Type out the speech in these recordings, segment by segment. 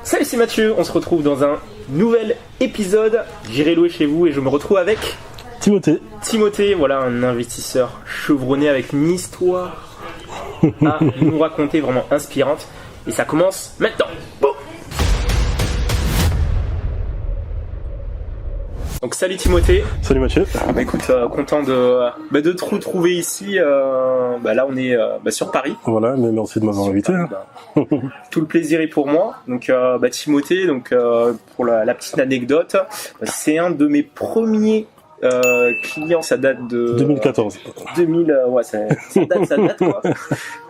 Salut, c'est Mathieu, on se retrouve dans un nouvel épisode. J'irai louer chez vous et je me retrouve avec Timothée, voilà, un investisseur chevronné avec une histoire à nous raconter vraiment inspirante. Et ça commence maintenant. Bon. Donc salut Timothée. Salut Mathieu. Écoute, content de te retrouver ici. Là on est sur Paris. Voilà, mais merci de m'avoir invité. Tout le plaisir est pour moi. Donc Timothée, pour la petite anecdote, c'est un de mes premiers clients. Ça date de 2014. 2000, ouais, ça date quoi.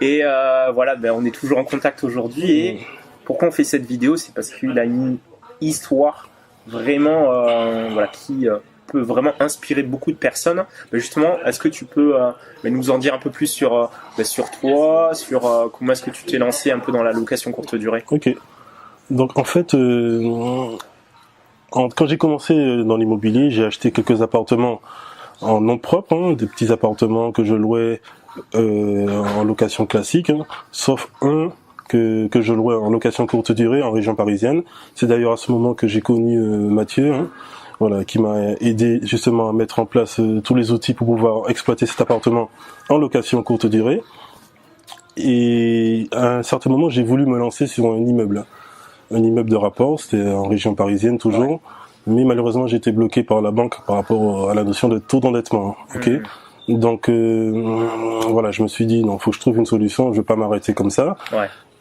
Et on est toujours en contact aujourd'hui. Et pourquoi on fait cette vidéo, c'est parce qu'il a une histoire vraiment qui peut vraiment inspirer beaucoup de personnes. Justement, est-ce que tu peux nous en dire un peu plus sur toi, sur comment est-ce que tu t'es lancé un peu dans la location courte durée? Ok. Donc en fait, quand j'ai commencé dans l'immobilier, j'ai acheté quelques appartements en nom propre, des petits appartements que je louais en location classique, sauf un que je louais en location courte durée en région parisienne. C'est d'ailleurs à ce moment que j'ai connu Mathieu, qui m'a aidé justement à mettre en place tous les outils pour pouvoir exploiter cet appartement en location courte durée. Et à un certain moment, j'ai voulu me lancer sur un immeuble de rapport, c'était en région parisienne toujours, mais malheureusement j'ai été bloqué par la banque par rapport à la notion de taux d'endettement. Donc je me suis dit non, faut que je trouve une solution, je vais pas m'arrêter comme ça.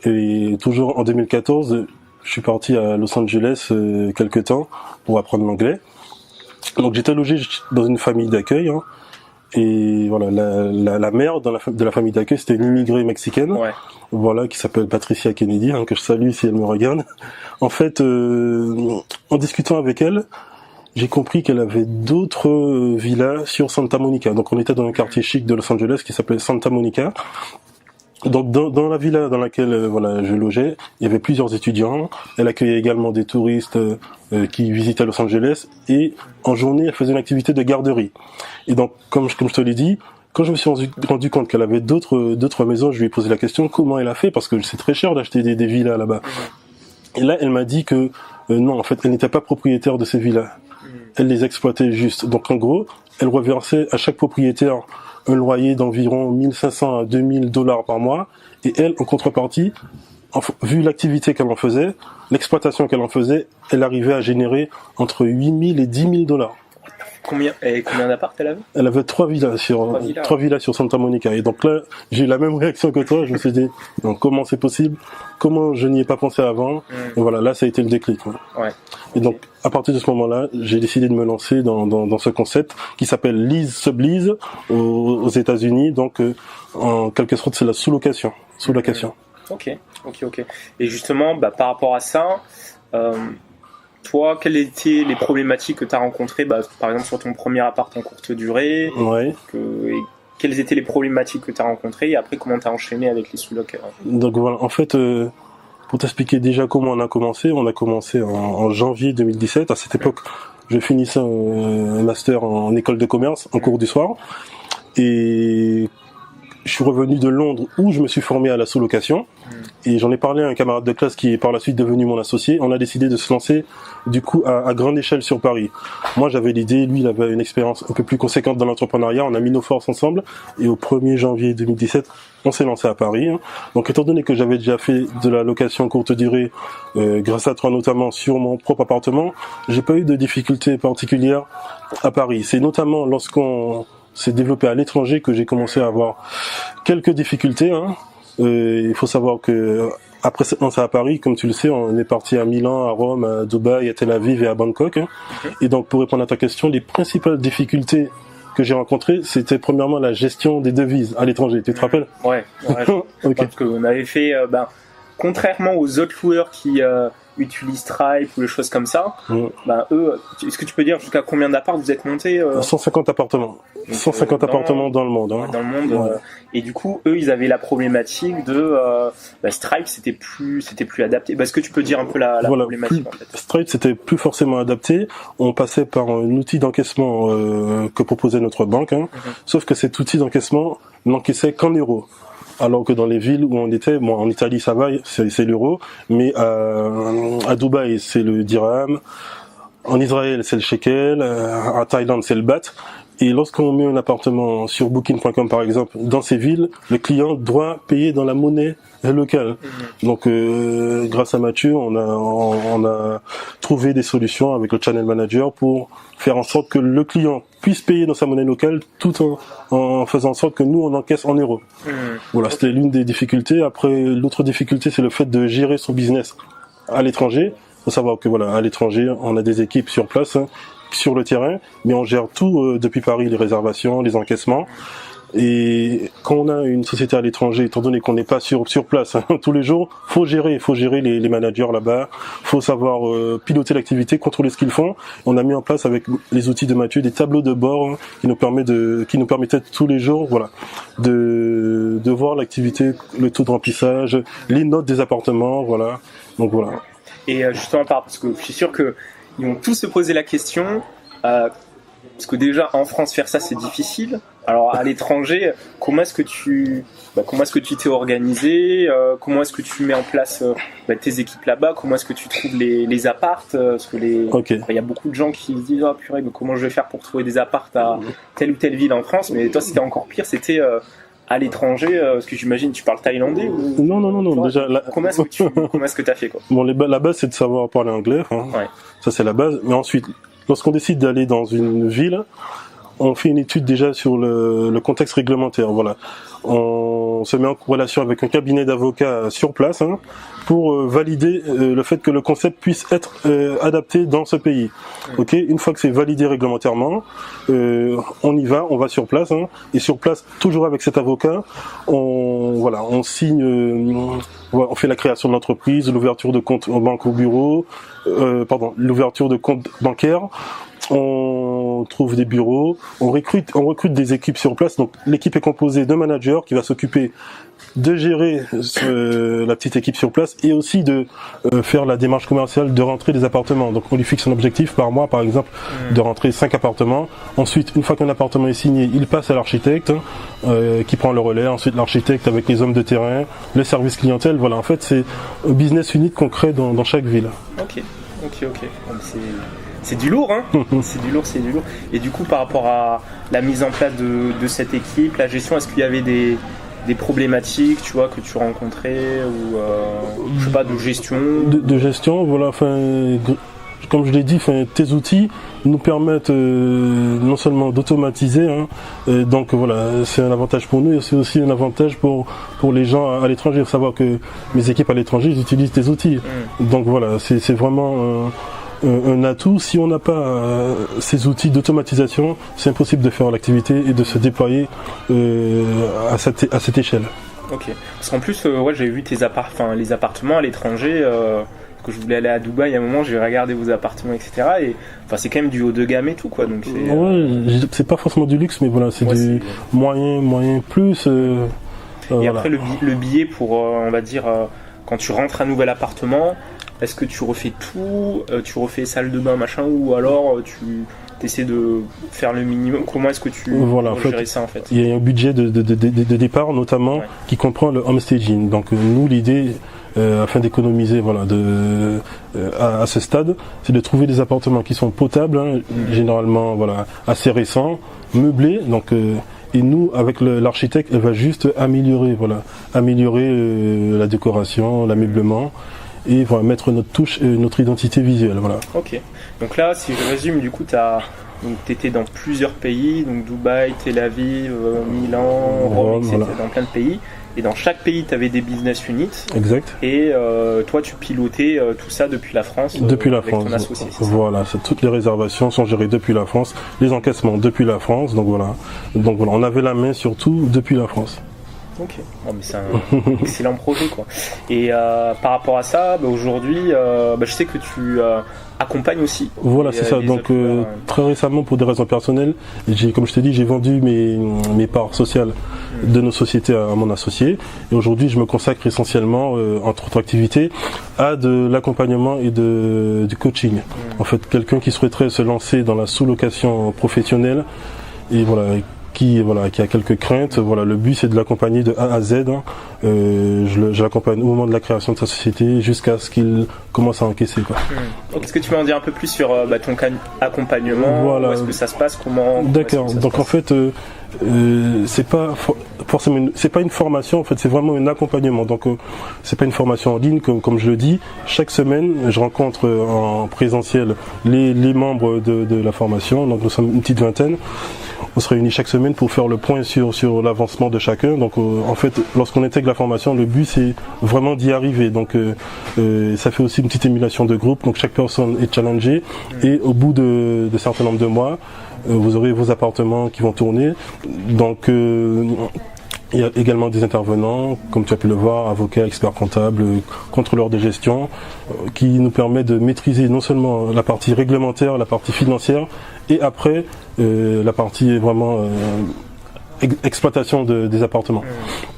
Et toujours en 2014, je suis parti à Los Angeles quelques temps pour apprendre l'anglais. Donc j'étais logé dans une famille d'accueil, et voilà, la mère de la famille d'accueil, c'était une immigrée mexicaine, qui s'appelle Patricia Kennedy, que je salue si elle me regarde. En fait, en discutant avec elle, j'ai compris qu'elle avait d'autres villas sur Santa Monica. Donc on était dans un quartier chic de Los Angeles qui s'appelait Santa Monica. Donc dans la villa dans laquelle je logeais, il y avait plusieurs étudiants. Elle accueillait également des touristes qui visitaient Los Angeles, et en journée elle faisait une activité de garderie. Et donc comme je te l'ai dit, quand je me suis rendu compte qu'elle avait d'autres maisons, je lui ai posé la question comment elle a fait, parce que c'est très cher d'acheter des villas là-bas. Et là elle m'a dit que non, en fait elle n'était pas propriétaire de ces villas. Elle les exploitait juste. Donc en gros, elle reversait à chaque propriétaire un loyer d'environ 1500 à 2000 $ par mois, et elle, en contrepartie, vu l'activité qu'elle en faisait, l'exploitation qu'elle en faisait, elle arrivait à générer entre 8000 et 10 000 $. Combien d'appart elle avait? Elle avait 3 villas sur Santa Monica. Et donc là, j'ai eu la même réaction que toi. Je me suis dit, donc, comment c'est possible? Comment je n'y ai pas pensé avant? Et voilà, là, ça a été le déclic. Et donc, à partir de ce moment-là, j'ai décidé de me lancer dans ce concept qui s'appelle lease sublease aux États-Unis. Donc, en quelque sorte, c'est la sous-location. Ok. Et justement, par rapport à ça, toi, quelles étaient les problématiques que tu as rencontrées, par exemple sur ton premier appart en courte durée, quelles étaient les problématiques que tu as rencontrées, et après comment tu as enchaîné avec les sous-locs? Donc voilà, en fait, pour t'expliquer déjà comment on a commencé en janvier 2017. À cette époque, je finissais un master en école de commerce, en cours du soir, et je suis revenu de Londres où je me suis formé à la sous-location, et j'en ai parlé à un camarade de classe qui est par la suite devenu mon associé. On a décidé de se lancer du coup à grande échelle sur Paris. Moi j'avais l'idée, lui il avait une expérience un peu plus conséquente dans l'entrepreneuriat. On a mis nos forces ensemble, et au 1er janvier 2017 on s'est lancé à Paris. Donc étant donné que j'avais déjà fait de la location courte durée grâce à toi notamment sur mon propre appartement, j'ai pas eu de difficultés particulières à Paris. C'est notamment lorsqu'on s'est développé à l'étranger que j'ai commencé à avoir quelques difficultés. Il faut savoir que après cette lancée à Paris, comme tu le sais, on est parti à Milan, à Rome, à Dubaï, à Tel Aviv et à Bangkok. Et donc pour répondre à ta question, les principales difficultés que j'ai rencontrées, c'était premièrement la gestion des devises à l'étranger. Tu te rappelles? Ouais. Parce qu'on avait fait, contrairement aux autres loueurs qui utilisent Stripe ou des choses comme ça, eux, est-ce que tu peux dire jusqu'à combien d'apparts vous êtes montés? 150 appartements. Donc, 150 appartements dans le monde. Dans le monde. Et du coup, eux, ils avaient la problématique de Stripe, c'était plus adapté. Est-ce que tu peux dire un peu la problématique en fait? Stripe, c'était plus forcément adapté. On passait par un outil d'encaissement que proposait notre banque. Sauf que cet outil d'encaissement n'encaissait qu'en euros. Alors que dans les villes où on était, en Italie ça va, c'est l'euro, mais À Dubaï, c'est le dirham. En Israël, c'est le shekel. En Thaïlande, c'est le baht. Et lorsqu'on met un appartement sur Booking.com par exemple, dans ces villes, le client doit payer dans la monnaie locale. Donc grâce à Mathieu, on a trouvé des solutions avec le channel manager pour faire en sorte que le client puisse payer dans sa monnaie locale tout en faisant en sorte que nous on encaisse en euros. Voilà, c'était l'une des difficultés. Après, l'autre difficulté, c'est le fait de gérer son business à l'étranger. Faut savoir que voilà, à l'étranger, on a des équipes sur place, sur le terrain, mais on gère tout depuis Paris, les réservations, les encaissements. Et quand on a une société à l'étranger, étant donné qu'on n'est pas sur place tous les jours, faut gérer les managers là-bas, faut savoir piloter l'activité, contrôler ce qu'ils font. On a mis en place avec les outils de Mathieu des tableaux de bord qui nous permettaient tous les jours, voilà, de voir l'activité, le taux de remplissage, les notes des appartements, voilà. Donc voilà. Et justement, parce que je suis sûr que ils vont tous se poser la question, parce que déjà en France faire ça c'est difficile. Alors à l'étranger, comment est-ce que tu t'es organisé, comment est-ce que tu mets en place tes équipes là-bas, comment est-ce que tu trouves les appartes, parce que il y a beaucoup de gens qui se disent purée, mais comment je vais faire pour trouver des appartes à telle ou telle ville en France, mais toi c'était encore pire, c'était à l'étranger, parce que j'imagine tu parles thaïlandais ou... Non. Déjà, comment est-ce que t'as fait quoi? Bon, la base c'est de savoir parler anglais, Ouais. Ça c'est la base. Mais ensuite, lorsqu'on décide d'aller dans une ville, on fait une étude déjà sur le contexte réglementaire. Voilà, on se met en relation avec un cabinet d'avocats sur place pour valider le fait que le concept puisse être adapté dans ce pays. Ok, une fois que c'est validé réglementairement, on y va, on va sur place et sur place, toujours avec cet avocat, on signe, on fait la création de l'entreprise, l'ouverture de compte en banque au bureau, l'ouverture de compte bancaire. On trouve des bureaux, on recrute des équipes sur place. Donc l'équipe est composée d'un manager qui va s'occuper de gérer la petite équipe sur place et aussi de faire la démarche commerciale de rentrer des appartements. Donc on lui fixe un objectif par mois par exemple de rentrer 5 appartements. Ensuite, une fois qu'un appartement est signé, il passe à l'architecte qui prend le relais. Ensuite l'architecte avec les hommes de terrain, le service clientèle. Voilà, en fait c'est un business unique qu'on crée dans chaque ville. Ok. C'est du lourd, c'est du lourd. Et du coup, par rapport à la mise en place de cette équipe, la gestion, est-ce qu'il y avait des problématiques, tu vois, que tu rencontrais ou je sais pas, de gestion de gestion, voilà. Comme je l'ai dit, tes outils nous permettent non seulement d'automatiser, donc voilà, c'est un avantage pour nous et c'est aussi un avantage pour les gens à l'étranger. Il faut savoir que mes équipes à l'étranger, ils utilisent tes outils. Donc voilà, c'est vraiment un atout. Si on n'a pas ces outils d'automatisation, c'est impossible de faire l'activité et de se déployer à cette échelle. Ok. Parce qu'en plus, j'avais vu les appartements à l'étranger. Que je voulais aller à Dubaï, à un moment j'ai regardé vos appartements, etc. Et c'est quand même du haut de gamme et tout quoi. Donc c'est pas forcément du luxe, mais voilà, c'est du moyen plus. Et voilà. après le billet pour, on va dire, quand tu rentres à un nouvel appartement, est-ce que tu refais tout, tu refais salle de bain machin, ou alors tu essaies de faire le minimum? Comment est-ce que tu gérer ça en fait? Il y a un budget de départ notamment qui comprend le homestaging. Donc nous l'idée afin d'économiser à ce stade, c'est de trouver des appartements qui sont potables, généralement assez récents, meublés. Donc et nous avec l'architecte, elle va juste améliorer la décoration, l'ameublement et mettre notre touche et notre identité visuelle. Voilà. Ok. Donc là, si je résume, du coup, tu étais dans plusieurs pays, donc Dubaï, Tel Aviv, Milan, Rome, etc. Dans plein de pays. Et dans chaque pays, tu avais des business units. Exact. Et toi, tu pilotais tout ça depuis la France. Depuis la avec France. Ton associé, voilà, toutes les réservations sont gérées depuis la France, les encaissements depuis la France. Donc voilà, on avait la main sur tout depuis la France. Ok, mais c'est un excellent projet quoi. Et par rapport à ça, aujourd'hui, je sais que tu accompagnes aussi. Voilà, c'est ça. Donc très récemment, pour des raisons personnelles, comme je t'ai dit, j'ai vendu mes parts sociales de nos sociétés à mon associé. Et aujourd'hui, je me consacre essentiellement, entre autres activités, à de l'accompagnement et du coaching. En fait, quelqu'un qui souhaiterait se lancer dans la sous-location professionnelle et qui a quelques craintes, voilà, le but c'est de l'accompagner de A à Z. Hein. Je l'accompagne au moment de la création de sa société jusqu'à ce qu'il commence à encaisser. Quoi. Est-ce que tu peux en dire un peu plus sur ton accompagnement, voilà. Où est-ce que ça se passe, comment D'accord. Donc en fait, c'est pas forcément, c'est pas une formation. En fait, c'est vraiment un accompagnement. Donc c'est pas une formation en ligne, comme je le dis. Chaque semaine, je rencontre en présentiel les membres de la formation. Donc nous sommes une petite vingtaine. On se réunit chaque semaine pour faire le point sur l'avancement de chacun. Donc en fait, lorsqu'on intègre la formation, le but c'est vraiment d'y arriver. Donc ça fait aussi une petite émulation de groupe. Donc chaque personne est challengée et au bout de certain nombre de mois, vous aurez vos appartements qui vont tourner. Donc il y a également des intervenants, comme tu as pu le voir, avocats, experts comptables, contrôleurs de gestion, qui nous permettent de maîtriser non seulement la partie réglementaire, la partie financière, et après la partie vraiment exploitation des appartements.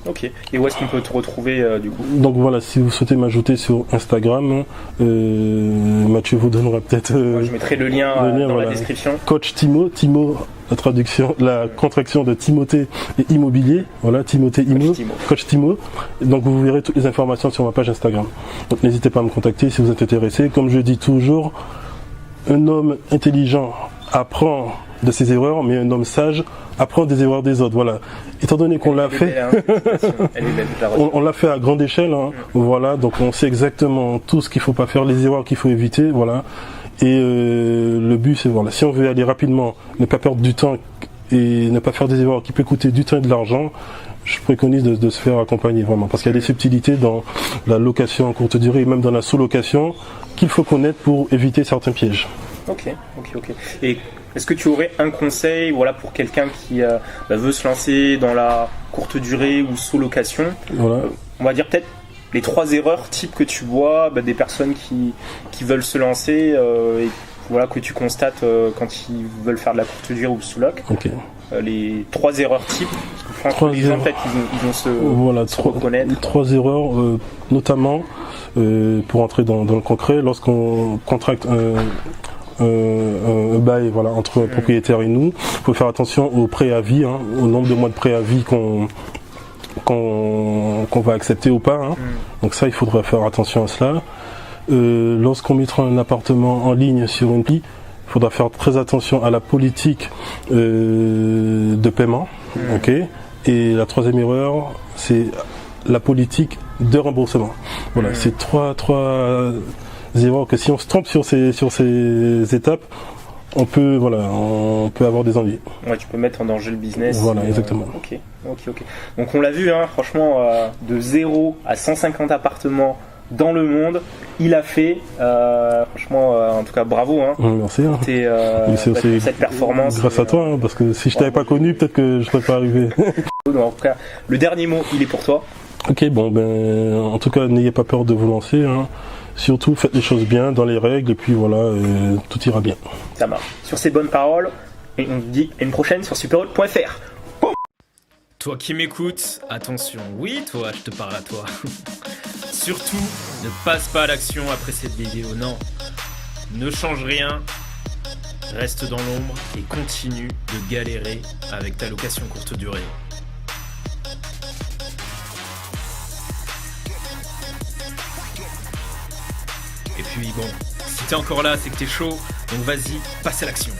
Ok. Et où est-ce qu'on peut te retrouver du coup? Donc voilà, si vous souhaitez m'ajouter sur Instagram, Mathieu vous donnera peut-être... je mettrai le lien dans la description. Coach Timo, la contraction de Timothée et immobilier. Voilà, Timothée Immo, Coach Timo. Donc vous verrez toutes les informations sur ma page Instagram. Donc n'hésitez pas à me contacter si vous êtes intéressé. Comme je dis toujours, un homme intelligent apprend de ses erreurs, mais un homme sage apprend des erreurs des autres. Voilà. Étant donné qu'on l'a fait, on l'a fait à grande échelle. Hein. Voilà. Donc on sait exactement tout ce qu'il faut pas faire, les erreurs qu'il faut éviter. Voilà. Et le but, c'est voilà, si on veut aller rapidement, ne pas perdre du temps et ne pas faire des erreurs qui peuvent coûter du temps et de l'argent, je préconise de se faire accompagner vraiment, parce qu'il y a des subtilités dans la location en courte durée et même dans la sous-location qu'il faut connaître pour éviter certains pièges. Ok. Et est-ce que tu aurais un conseil, voilà, pour quelqu'un qui veut se lancer dans la courte durée ou sous-location, voilà. On va dire peut-être les 3 erreurs types que tu vois des personnes qui veulent se lancer et voilà, que tu constates quand ils veulent faire de la courte durée ou sous-loc. Okay. Les 3 erreurs types, parce que les gens en fait ils vont se reconnaître. 3 erreurs notamment pour entrer dans le concret, lorsqu'on contracte un bail, voilà, entre propriétaire et nous, il faut faire attention au préavis, hein, au nombre de mois de préavis qu'on va accepter ou pas. Hein. Donc ça, il faudra faire attention à cela. Lorsqu'on mettra un appartement en ligne sur une pli, il faudra faire très attention à la politique de paiement. Okay. Et la 3e erreur, c'est la politique de remboursement. Voilà, c'est trois erreurs que si on se trompe sur ces étapes, on peut avoir des ennuis. Ouais, tu peux mettre en danger le business. Voilà, exactement. Ok. Donc on l'a vu, hein, franchement, de 0 à 150 appartements dans le monde, il a fait. Franchement, en tout cas, bravo. Hein, merci. Hein. Pour cette performance. Grâce à toi, hein, parce que si je t'avais pas connu, peut-être que je serais pas arrivé. Donc, en tout cas, le dernier mot, il est pour toi. Ok, bon, en tout cas, n'ayez pas peur de vous lancer. Hein. Surtout, faites les choses bien, dans les règles, et puis voilà, tout ira bien. Ça marche. Sur ces bonnes paroles, et on se dit à une prochaine sur superhot.fr. Toi qui m'écoutes, attention, oui, toi, je te parle à toi. Surtout, ne passe pas à l'action après cette vidéo, non. Ne change rien, reste dans l'ombre et continue de galérer avec ta location courte durée. Et puis bon, si t'es encore là, c'est que t'es chaud, donc vas-y, passe à l'action.